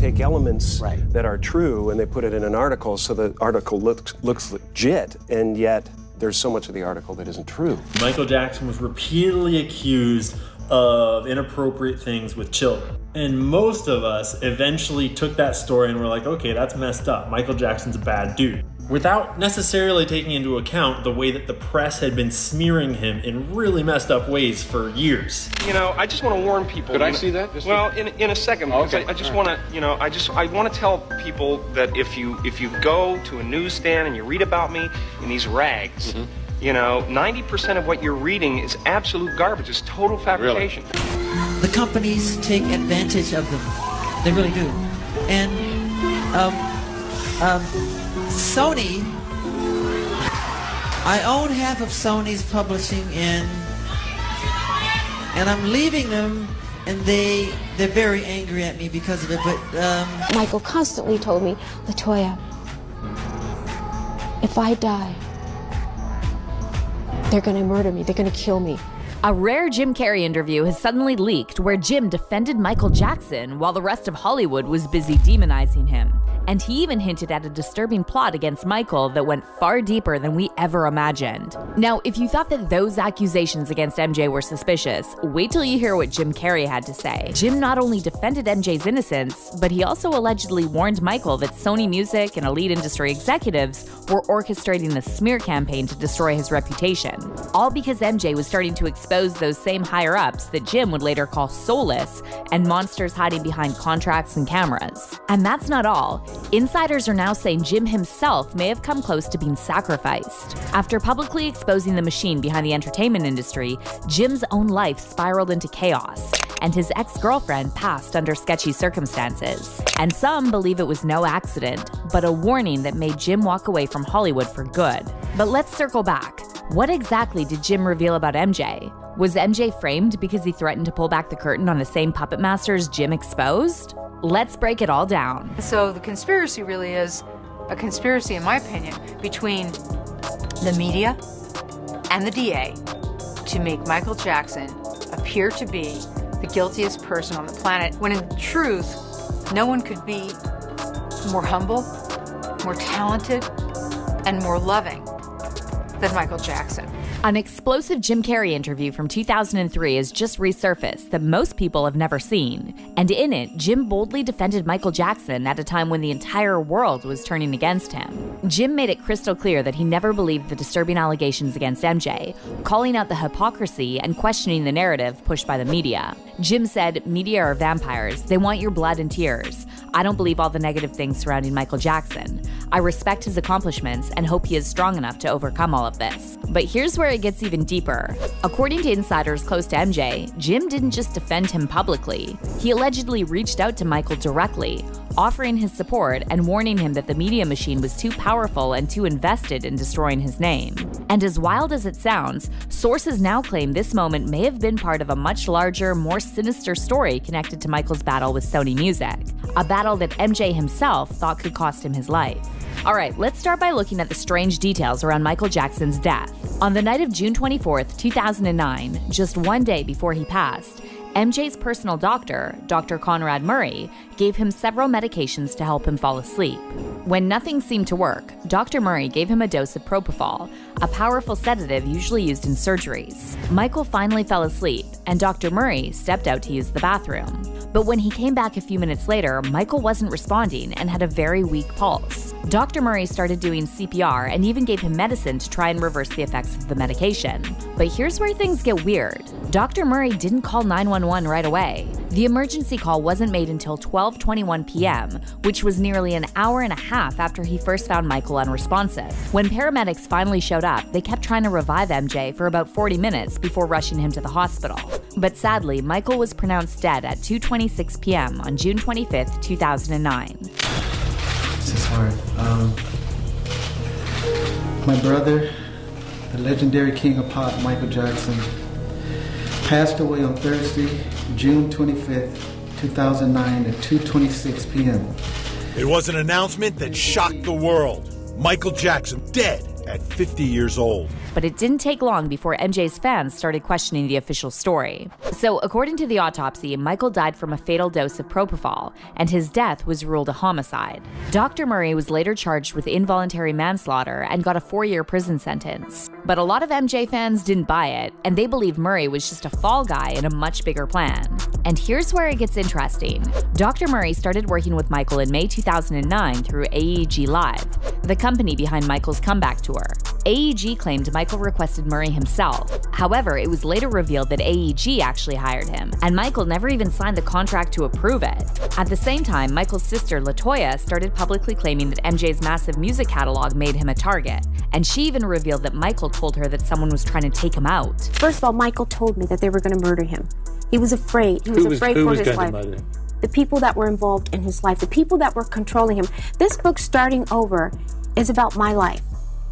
take elements Right. that are true and they put it in an article so the article looks legit, and yet there's so much of the article that isn't true. Michael Jackson was repeatedly accused of inappropriate things with children. And most of us eventually took that story and were like, okay, that's messed up. Michael Jackson's a bad dude. Without necessarily taking into account the way that the press had been smearing him in really messed up ways for years. You know, I just want to warn people. Could I see that? Well, in a second, because Okay. I just want to, I want to tell people that if you go to a newsstand and you read about me in these rags, 90% of what you're reading is absolute garbage. It's total fabrication. The companies take advantage of them. They really do. And Sony, I own half of Sony's publishing, and I'm leaving them, and they're very angry at me because of it. But Michael constantly told me, Latoya, if I die, they're gonna murder me, they're gonna kill me. A rare Jim Carrey interview has suddenly leaked where Jim defended Michael Jackson while the rest of Hollywood was busy demonizing him. And he even hinted at a disturbing plot against Michael that went far deeper than we ever imagined. Now, if you thought that those accusations against MJ were suspicious, wait till you hear what Jim Carrey had to say. Jim not only defended MJ's innocence, but he also allegedly warned Michael that Sony Music and elite industry executives were orchestrating the smear campaign to destroy his reputation. All because MJ was starting to expose those same higher-ups that Jim would later call soulless and monsters hiding behind contracts and cameras. And that's not all. Insiders are now saying Jim himself may have come close to being sacrificed. After publicly exposing the machine behind the entertainment industry, Jim's own life spiraled into chaos, and his ex-girlfriend passed under sketchy circumstances. And some believe it was no accident, but a warning that made Jim walk away from Hollywood for good. But let's circle back. What exactly did Jim reveal about MJ? Was MJ framed because he threatened to pull back the curtain on the same puppet masters Jim exposed? Let's break it all down. So the conspiracy really is a conspiracy, in my opinion, between the media and the DA to make Michael Jackson appear to be the guiltiest person on the planet, when in truth, no one could be more humble, more talented, and more loving than Michael Jackson. An explosive Jim Carrey interview from 2003 has just resurfaced that most people have never seen. And in it, Jim boldly defended Michael Jackson at a time when the entire world was turning against him. Jim made it crystal clear that he never believed the disturbing allegations against MJ, calling out the hypocrisy and questioning the narrative pushed by the media. Jim said, "Media are vampires. They want your blood and tears. I don't believe all the negative things surrounding Michael Jackson. I respect his accomplishments and hope he is strong enough to overcome all of this." But here's where it gets even deeper. According to insiders close to MJ, Jim didn't just defend him publicly. He allegedly reached out to Michael directly, offering his support and warning him that the media machine was too powerful and too invested in destroying his name. And as wild as it sounds, sources now claim this moment may have been part of a much larger, more sinister story connected to Michael's battle with Sony Music, a battle that MJ himself thought could cost him his life. All right, let's start by looking at the strange details around Michael Jackson's death. On the night of June 24th, 2009, just one day before he passed, MJ's personal doctor, Dr. Conrad Murray, gave him several medications to help him fall asleep. When nothing seemed to work, Dr. Murray gave him a dose of propofol, a powerful sedative usually used in surgeries. Michael finally fell asleep, and Dr. Murray stepped out to use the bathroom. But when he came back a few minutes later, Michael wasn't responding and had a very weak pulse. Dr. Murray started doing CPR and even gave him medicine to try and reverse the effects of the medication. But here's where things get weird. Dr. Murray didn't call 911 right away. The emergency call wasn't made until 12:21 p.m., which was nearly an hour and a half after he first found Michael unresponsive. When paramedics finally showed up, they kept trying to revive MJ for about 40 minutes before rushing him to the hospital. But sadly, Michael was pronounced dead at 2:26 p.m. on June 25th, 2009. This is hard. My brother, the legendary king of pop, Michael Jackson, passed away on Thursday, June 25th, 2009 at 2:26 p.m. It was an announcement that shocked the world. Michael Jackson, dead at 50 years old. But it didn't take long before MJ's fans started questioning the official story. So, according to the autopsy, Michael died from a fatal dose of propofol, and his death was ruled a homicide. Dr. Murray was later charged with involuntary manslaughter and got a 4-year prison sentence. But a lot of MJ fans didn't buy it, and they believe Murray was just a fall guy in a much bigger plan. And here's where it gets interesting. Dr. Murray started working with Michael in May 2009 through AEG Live, the company behind Michael's comeback tour. AEG claimed Michael requested Murray himself. However, it was later revealed that AEG actually hired him, and Michael never even signed the contract to approve it. At the same time, Michael's sister, LaToya, started publicly claiming that MJ's massive music catalog made him a target, and she even revealed that Michael told her that someone was trying to take him out. First of all, Michael told me that they were going to murder him. He was afraid. He was afraid for his life. The people that were involved in his life, the people that were controlling him. This book, Starting Over, is about my life.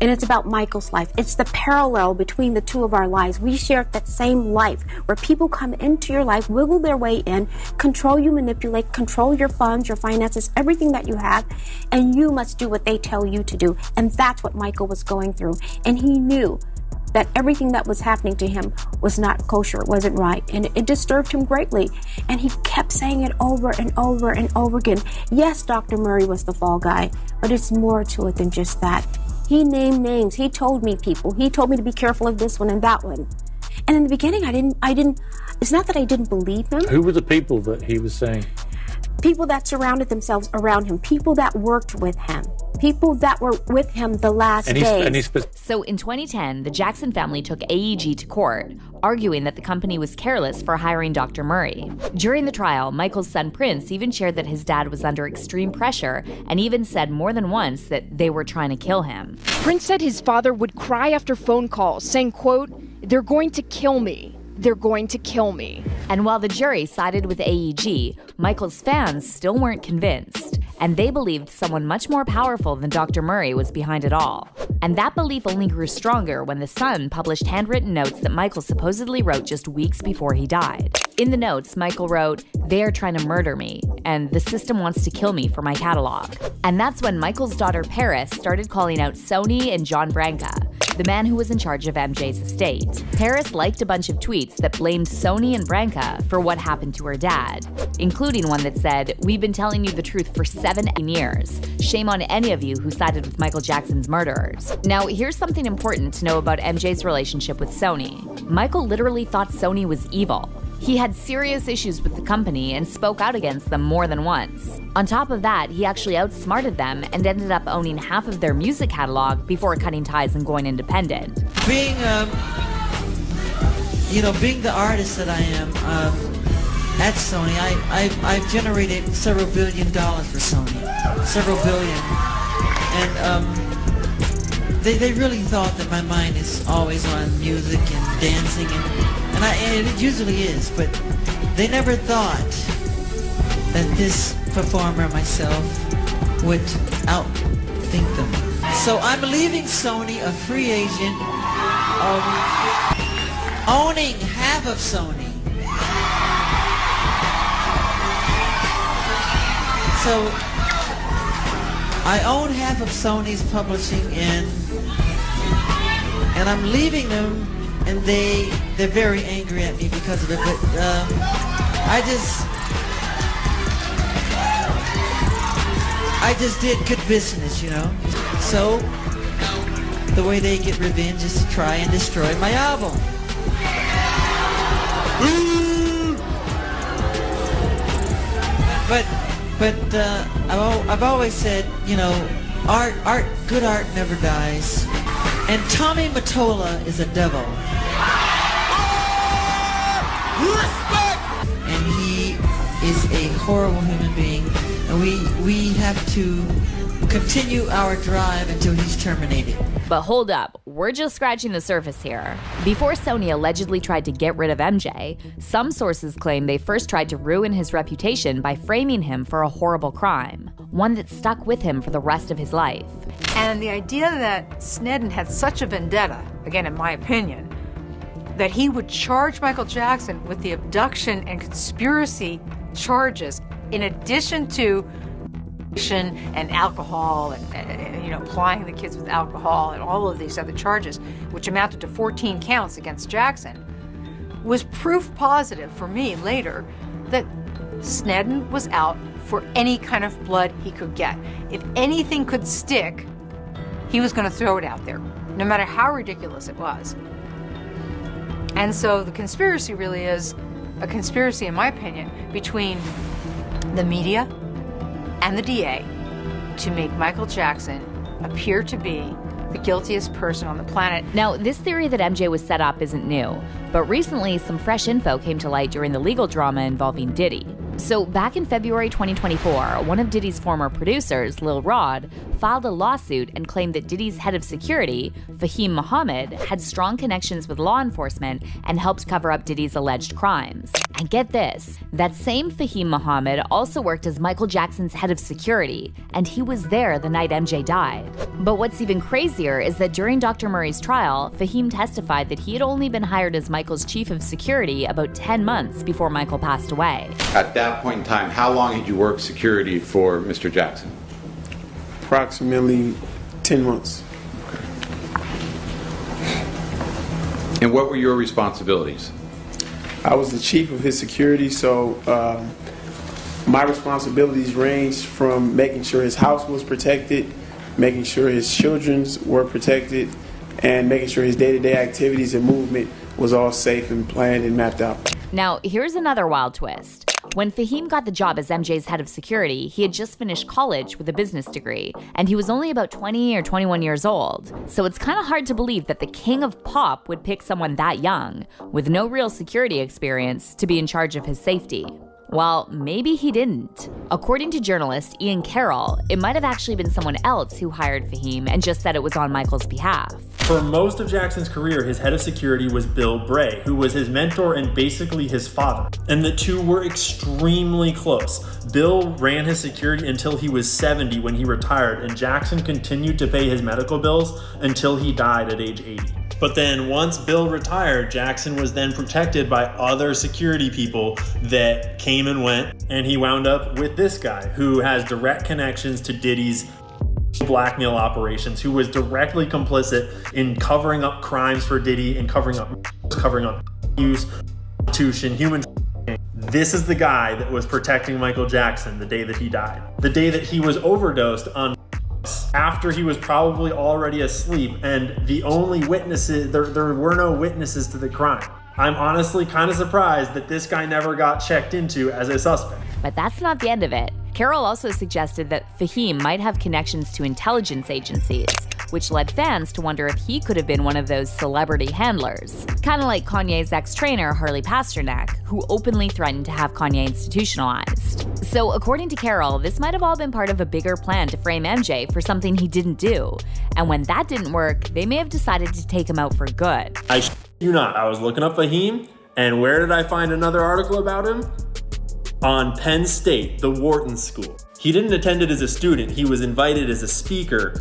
And it's about Michael's life. It's the parallel between the two of our lives. We share that same life where people come into your life, wiggle their way in, control you, manipulate, control your funds, your finances, everything that you have, and you must do what they tell you to do. And that's what Michael was going through. And he knew that everything that was happening to him was not kosher, it wasn't right, and it disturbed him greatly. And he kept saying it over and over and over again. Yes, Dr. Murray was the fall guy, but it's more to it than just that. He named names. He told me people. He told me to be careful of this one and that one. And in the beginning, I didn't, it's not that I didn't believe him. Who were the people that he was saying? People that surrounded themselves around him, people that worked with him, people that were with him the last days. So in 2010, the Jackson family took AEG to court, arguing that the company was careless for hiring Dr. Murray. During the trial, Michael's son Prince even shared that his dad was under extreme pressure and even said more than once that they were trying to kill him. Prince said his father would cry after phone calls, saying, quote, "They're going to kill me. They're going to kill me." And while the jury sided with AEG, Michael's fans still weren't convinced, and they believed someone much more powerful than Dr. Murray was behind it all. And that belief only grew stronger when The Sun published handwritten notes that Michael supposedly wrote just weeks before he died. In the notes, Michael wrote, "They are trying to murder me, and the system wants to kill me for my catalog." And that's when Michael's daughter Paris started calling out Sony and John Branca, the man who was in charge of MJ's estate. Paris liked a bunch of tweets that blamed Sony and Branca for what happened to her dad, including one that said, "We've been telling you the truth for 7 years. Shame on any of you who sided with Michael Jackson's murderers." Now, here's something important to know about MJ's relationship with Sony. Michael literally thought Sony was evil. He had serious issues with the company and spoke out against them more than once. On top of that, he actually outsmarted them and ended up owning half of their music catalog before cutting ties and going independent. Being the artist that I am at Sony, I've generated several $1 billion for Sony, several billion, and they really thought that my mind is always on music and dancing, and it usually is, but they never thought that this performer, myself, would outthink them. So I'm leaving Sony a free agent, owning half of Sony. So I own half of Sony's publishing, and I'm leaving them, and they're very angry at me because of it. But I just did good business, you know. So the way they get revenge is to try and destroy my album. But I've always said, you know, good art never dies. And Tommy Mottola is a devil. And he is a horrible human being. And we have to continue our drive until he's terminated. But hold up, we're just scratching the surface here. Before Sony allegedly tried to get rid of MJ, some sources claim they first tried to ruin his reputation by framing him for a horrible crime, one that stuck with him for the rest of his life. And the idea that Sneddon had such a vendetta, again in my opinion, that he would charge Michael Jackson with the abduction and conspiracy charges in addition to and alcohol and plying the kids with alcohol and all of these other charges, which amounted to 14 counts against Jackson, was proof positive for me later that Sneddon was out for any kind of blood he could get. If anything could stick, he was going to throw it out there, no matter how ridiculous it was. And so the conspiracy really is a conspiracy, in my opinion, between the media and the DA to make Michael Jackson appear to be the guiltiest person on the planet. Now, this theory that MJ was set up isn't new, but recently some fresh info came to light during the legal drama involving Diddy. So back in February 2024, one of Diddy's former producers, Lil Rod, filed a lawsuit and claimed that Diddy's head of security, Fahim Muhammad, had strong connections with law enforcement and helped cover up Diddy's alleged crimes. And get this, that same Fahim Muhammad also worked as Michael Jackson's head of security, and he was there the night MJ died. But what's even crazier is that during Dr. Murray's trial, Fahim testified that he had only been hired as Michael's chief of security about 10 months before Michael passed away. At that point in time, how long had you worked security for Mr. Jackson? Approximately 10 months. And what were your responsibilities? I was the chief of his security, so my responsibilities ranged from making sure his house was protected, making sure his children were protected, and making sure his day-to-day activities and movement was all safe and planned and mapped out. Now, here's another wild twist. When Fahim got the job as MJ's head of security, he had just finished college with a business degree, and he was only about 20 or 21 years old. So it's kind of hard to believe that the king of pop would pick someone that young, with no real security experience, to be in charge of his safety. Well, maybe he didn't. According to journalist Ian Carroll, it might have actually been someone else who hired Fahim and just said it was on Michael's behalf. For most of Jackson's career, his head of security was Bill Bray, who was his mentor and basically his father. And the two were extremely close. Bill ran his security until he was 70 when he retired, and Jackson continued to pay his medical bills until he died at age 80. But then once Bill retired, Jackson was then protected by other security people that came and went, and he wound up with this guy who has direct connections to Diddy's blackmail operations, who was directly complicit in covering up crimes for Diddy and covering up use, prostitution, human. This is the guy that was protecting Michael Jackson the day that he died. The day that he was overdosed on after he was probably already asleep, and the only witnesses, there were no witnesses to the crime. I'm honestly kind of surprised that this guy never got checked into as a suspect. But that's not the end of it. Carroll also suggested that Fahim might have connections to intelligence agencies, which led fans to wonder if he could have been one of those celebrity handlers. Kind of like Kanye's ex-trainer, Harley Pasternak, who openly threatened to have Kanye institutionalized. So according to Carroll, this might have all been part of a bigger plan to frame MJ for something he didn't do. And when that didn't work, they may have decided to take him out for good. I shit you not, I was looking up Fahim, and where did I find another article about him? On Penn State, the Wharton School. He didn't attend it as a student, he was invited as a speaker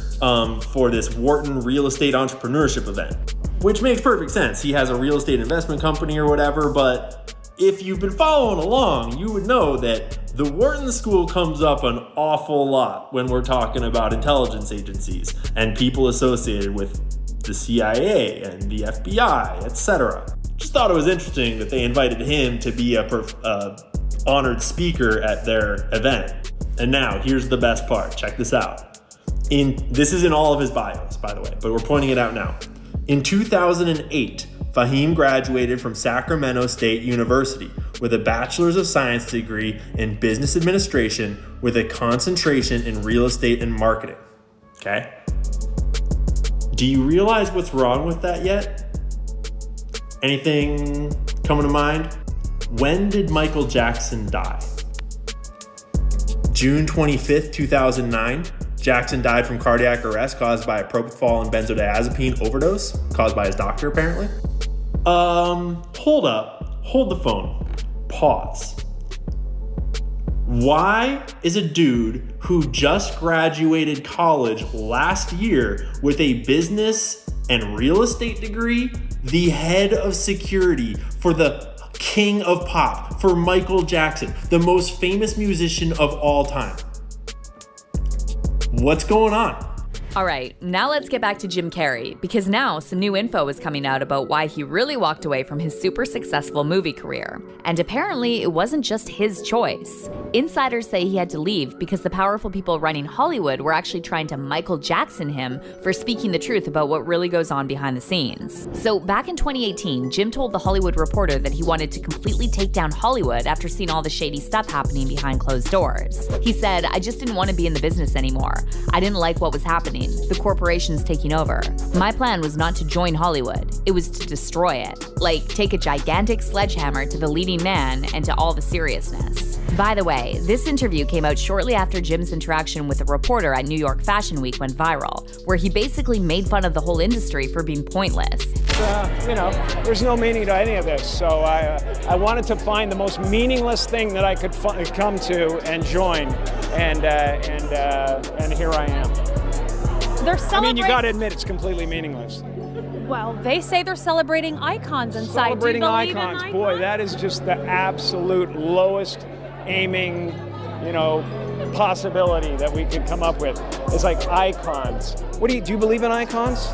for this Wharton real estate entrepreneurship event, which makes perfect sense. He has a real estate investment company or whatever, but if you've been following along, you would know that the Wharton School comes up an awful lot when we're talking about intelligence agencies and people associated with the CIA and the FBI, etc. Just thought it was interesting that they invited him to be a honored speaker at their event. And now, here's the best part. Check this out. This is in all of his bios, by the way, but we're pointing it out now. In 2008, Fahim graduated from Sacramento State University with a Bachelor's of Science degree in Business Administration with a concentration in real estate and marketing. Okay? Do you realize what's wrong with that yet? Anything coming to mind? When did Michael Jackson die? June 25th, 2009. Jackson died from cardiac arrest caused by a propofol and benzodiazepine overdose, caused by his doctor apparently. Hold up. Hold the phone. Pause. Why is a dude who just graduated college last year with a business and real estate degree the head of security for the king of pop, for Michael Jackson, the most famous musician of all time? What's going on? All right, now let's get back to Jim Carrey, because now some new info is coming out about why he really walked away from his super successful movie career. And apparently, it wasn't just his choice. Insiders say he had to leave because the powerful people running Hollywood were actually trying to Michael Jackson him for speaking the truth about what really goes on behind the scenes. So back in 2018, Jim told The Hollywood Reporter that he wanted to completely take down Hollywood after seeing all the shady stuff happening behind closed doors. He said, "I just didn't want to be in the business anymore. I didn't like what was happening. The corporations taking over. My plan was not to join Hollywood. It was to destroy it. Like, take a gigantic sledgehammer to the leading man and to all the seriousness." By the way, this interview came out shortly after Jim's interaction with a reporter at New York Fashion Week went viral, where he basically made fun of the whole industry for being pointless. There's no meaning to any of this, so I wanted to find the most meaningless thing that I could come to and join, and here I am. They're celebrating. You got to admit it's completely meaningless. Well, they say they're celebrating icons inside. Celebrating Do you believe icons, in boy, that is just the absolute lowest aiming, possibility that we could come up with. It's like icons. Do you believe in icons?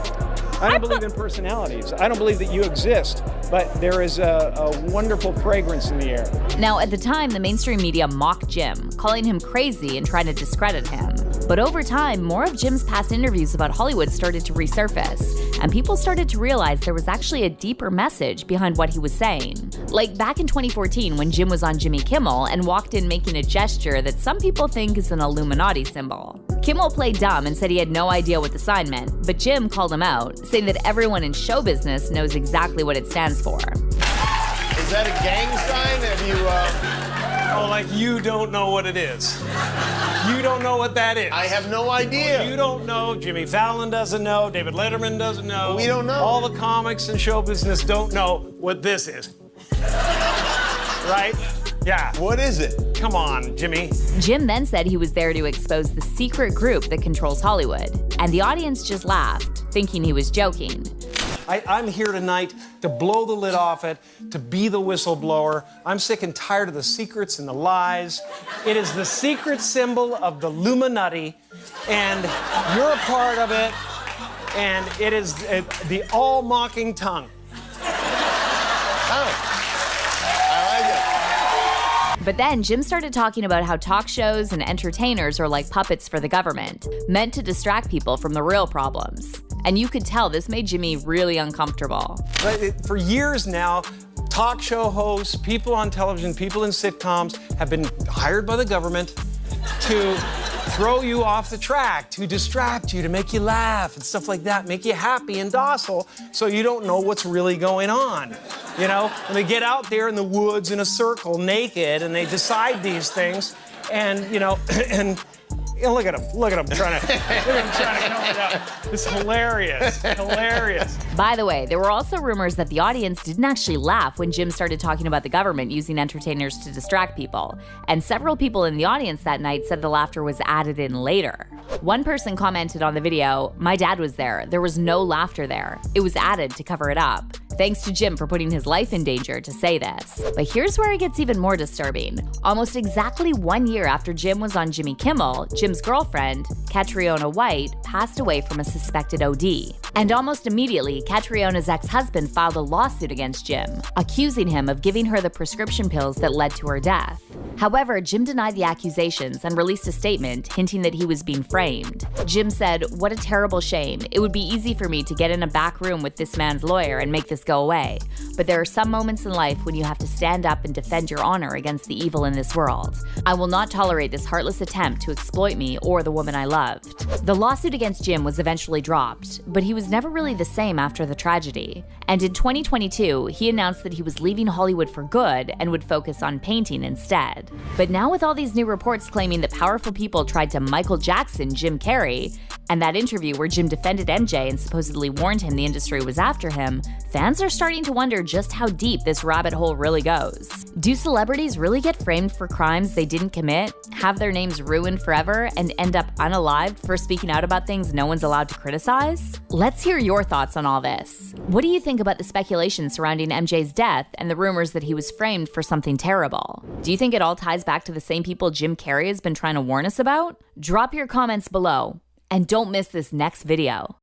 I don't believe in personalities. I don't believe that you exist, but there is a wonderful fragrance in the air. Now, at the time, the mainstream media mocked Jim, calling him crazy and trying to discredit him. But over time, more of Jim's past interviews about Hollywood started to resurface, and people started to realize there was actually a deeper message behind what he was saying. Like back in 2014 when Jim was on Jimmy Kimmel and walked in making a gesture that some people think is an Illuminati symbol. Kimmel played dumb and said he had no idea what the sign meant, but Jim called him out, saying that everyone in show business knows exactly what it stands for. Is that a gang sign? Have you, Oh, like you don't know what it is. You don't know what that is. I have no idea. You don't know. Jimmy Fallon doesn't know. David Letterman doesn't know. We don't know. All the comics and show business don't know what this is. Right? Yeah. What is it? Come on, Jimmy. Jim then said he was there to expose the secret group that controls Hollywood, and the audience just laughed, thinking he was joking. I'm here tonight to blow the lid off it, to be the whistleblower. I'm sick and tired of the secrets and the lies. It is the secret symbol of the Illuminati, and you're a part of it, and it is the all-mocking tongue. But then Jim started talking about how talk shows and entertainers are like puppets for the government, meant to distract people from the real problems. And you could tell this made Jimmy really uncomfortable. For years now, talk show hosts, people on television, people in sitcoms have been hired by the government to throw you off the track, to distract you, to make you laugh and stuff like that, make you happy and docile so you don't know what's really going on. And they get out there in the woods in a circle naked and they decide these things and, look at him trying to come it out. It's hilarious. By the way, there were also rumors that the audience didn't actually laugh when Jim started talking about the government using entertainers to distract people. And several people in the audience that night said the laughter was added in later. One person commented on the video, "My dad was there. There was no laughter there. It was added to cover it up." Thanks to Jim for putting his life in danger to say this. But here's where it gets even more disturbing. Almost exactly 1 year after Jim was on Jimmy Kimmel, Jim's girlfriend, Catriona White, passed away from a suspected OD. And almost immediately, Catriona's ex-husband filed a lawsuit against Jim, accusing him of giving her the prescription pills that led to her death. However, Jim denied the accusations and released a statement hinting that he was being framed. Jim said, "What a terrible shame. It would be easy for me to get in a back room with this man's lawyer and make this go away. But there are some moments in life when you have to stand up and defend your honor against the evil in this world. I will not tolerate this heartless attempt to exploit me or the woman I loved." The lawsuit against Jim was eventually dropped, but he was never really the same after the tragedy. And in 2022, he announced that he was leaving Hollywood for good and would focus on painting instead. But now with all these new reports claiming that powerful people tried to Michael Jackson Jim Carrey, And that interview where Jim defended MJ and supposedly warned him the industry was after him, fans are starting to wonder just how deep this rabbit hole really goes. Do celebrities really get framed for crimes they didn't commit, have their names ruined forever, and end up unalived for speaking out about things no one's allowed to criticize? Let's hear your thoughts on all this. What do you think about the speculation surrounding MJ's death and the rumors that he was framed for something terrible? Do you think it all ties back to the same people Jim Carrey has been trying to warn us about? Drop your comments below. And don't miss this next video.